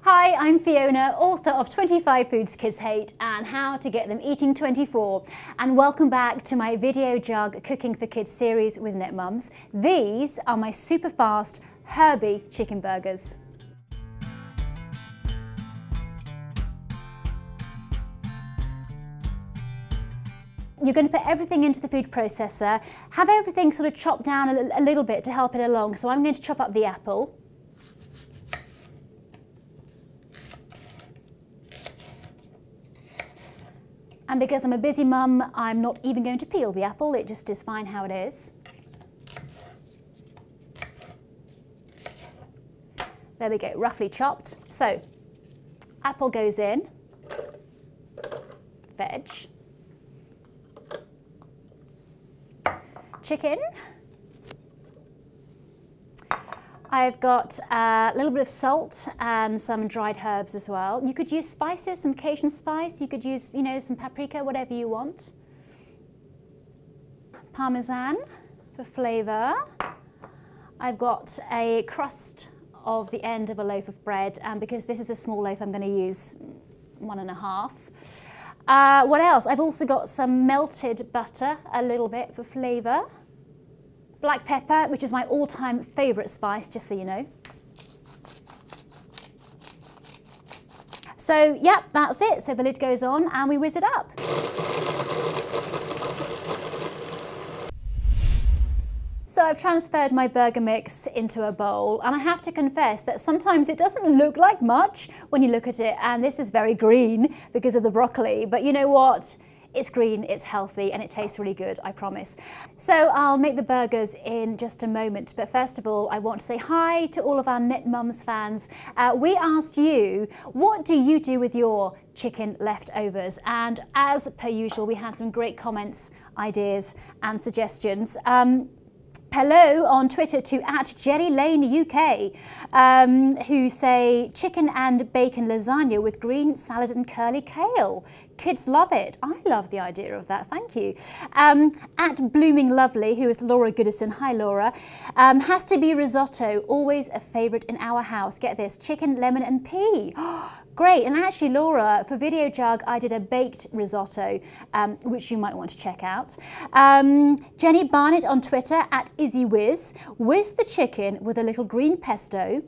Hi, I'm Fiona, author of 25 Foods Kids Hate and How to Get Them Eating 24. And welcome back to my Video Jug Cooking for Kids series with Net Mums. These are my super fast Herby chicken burgers. You're going to put everything into the food processor, have everything sort of chopped down a little bit to help it along. So I'm going to chop up the apple. And because I'm a busy mum, I'm not even going to peel the apple, it just is fine how it is. There we go, roughly chopped. So, apple goes in, veg, chicken. I've got a little bit of salt and some dried herbs as well. You could use spices, some Cajun spice. You could use, some paprika, whatever you want. Parmesan for flavour. I've got a crust of the end of a loaf of bread, and because this is a small loaf, I'm going to use 1.5. What else? I've also got some melted butter, a little bit for flavour. Black pepper, which is my all-time favourite spice, just so you know. So, yep, that's it. So the lid goes on and we whiz it up. So I've transferred my burger mix into a bowl, and I have to confess that sometimes it doesn't look like much when you look at it, and this is very green because of the broccoli, but you know what? It's green, it's healthy, and it tastes really good, I promise. So I'll make the burgers in just a moment, but first of all, I want to say hi to all of our Net Mums fans. We asked you, what do you do with your chicken leftovers? And as per usual, we had some great comments, ideas, and suggestions. Hello on Twitter to @JellyLaneUK, who say chicken and bacon lasagna with green salad and curly kale. Kids love it. I love the idea of that, thank you. @BloomingLovely, who is Laura Goodison, hi Laura, has to be risotto, always a favourite in our house. Get this, chicken, lemon and pea. Great, and actually Laura, for Video Jug, I did a baked risotto, which you might want to check out. Jenny Barnett on Twitter @IzzyWiz, whiz the chicken with a little green pesto,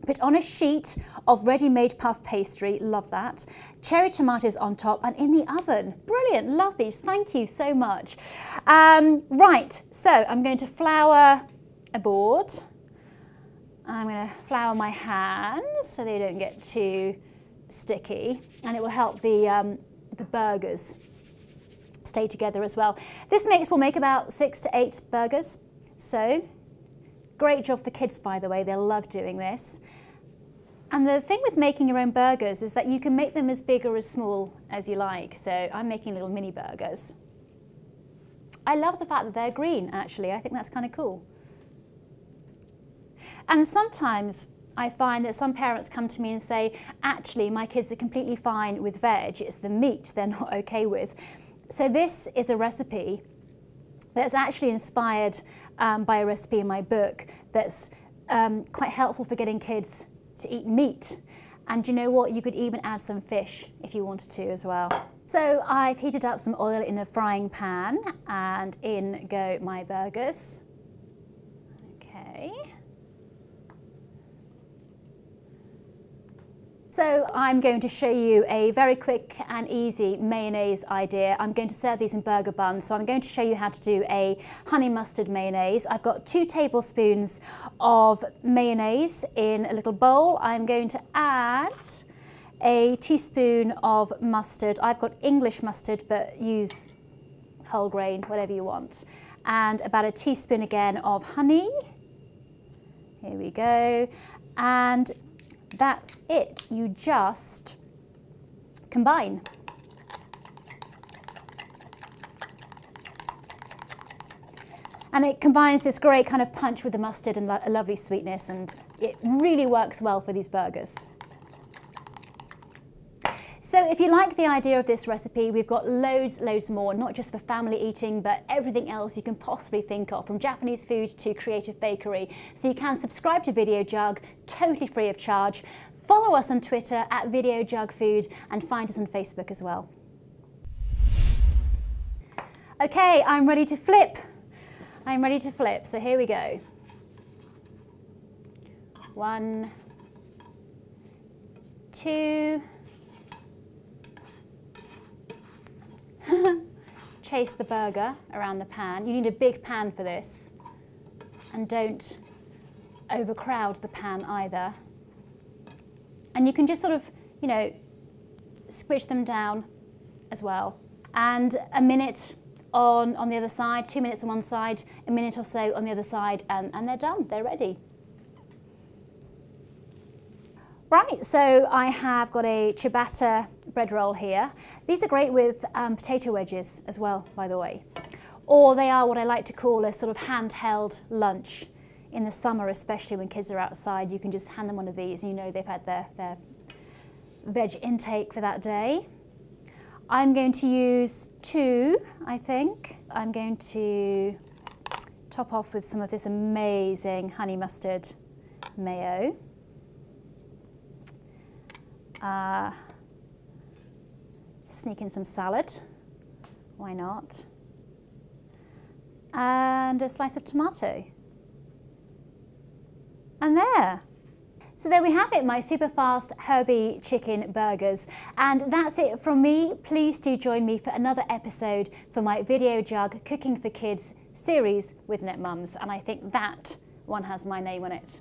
put on a sheet of ready-made puff pastry, love that, cherry tomatoes on top and in the oven. Brilliant, love these, thank you so much. Right, so I'm going to flour a board. I'm going to flour my hands so they don't get too sticky, and it will help the burgers stay together as well. This mix will make about 6 to 8 burgers, so great job for kids, by the way, they'll love doing this. And the thing with making your own burgers is that you can make them as big or as small as you like, so I'm making little mini burgers. I love the fact that they're green, actually, I think that's kind of cool. And sometimes I find that some parents come to me and say, actually, my kids are completely fine with veg, it's the meat they're not okay with. So this is a recipe that's actually inspired by a recipe in my book that's quite helpful for getting kids to eat meat. And you know what? You could even add some fish if you wanted to as well. So I've heated up some oil in a frying pan and in go my burgers. Okay. So I'm going to show you a very quick and easy mayonnaise idea. I'm going to serve these in burger buns, so I'm going to show you how to do a honey mustard mayonnaise. I've got 2 tablespoons of mayonnaise in a little bowl. I'm going to add a teaspoon of mustard. I've got English mustard, but use whole grain, whatever you want. And about a teaspoon again of honey. Here we go. And that's it, you just combine. And it combines this great kind of punch with the mustard and a lovely sweetness, and it really works well for these burgers. So if you like the idea of this recipe, we've got loads more, not just for family eating, but everything else you can possibly think of, from Japanese food to creative bakery. So you can subscribe to Video Jug, totally free of charge. Follow us on Twitter at Video Jug Food and find us on Facebook as well. Okay, I'm ready to flip. I'm ready to flip, so here we go. 1, 2. Chase the burger around the pan. You need a big pan for this, and don't overcrowd the pan either. And you can just sort of, you know, squish them down as well. And a minute on the other side, 2 minutes on one side, a minute or so on the other side, and they're done, they're ready. Right, so I have got a ciabatta bread roll here. These are great with potato wedges as well, by the way. Or they are what I like to call a sort of handheld lunch. In the summer, especially when kids are outside, you can just hand them one of these and you know they've had their veg intake for that day. I'm going to use 2, I think. I'm going to top off with some of this amazing honey mustard mayo. Sneak in some salad, why not? And a slice of tomato. And there. So there we have it, my super fast Herby chicken burgers. And that's it from me. Please do join me for another episode for my Video Jug Cooking for Kids series with Net Mums. And I think that one has my name on it.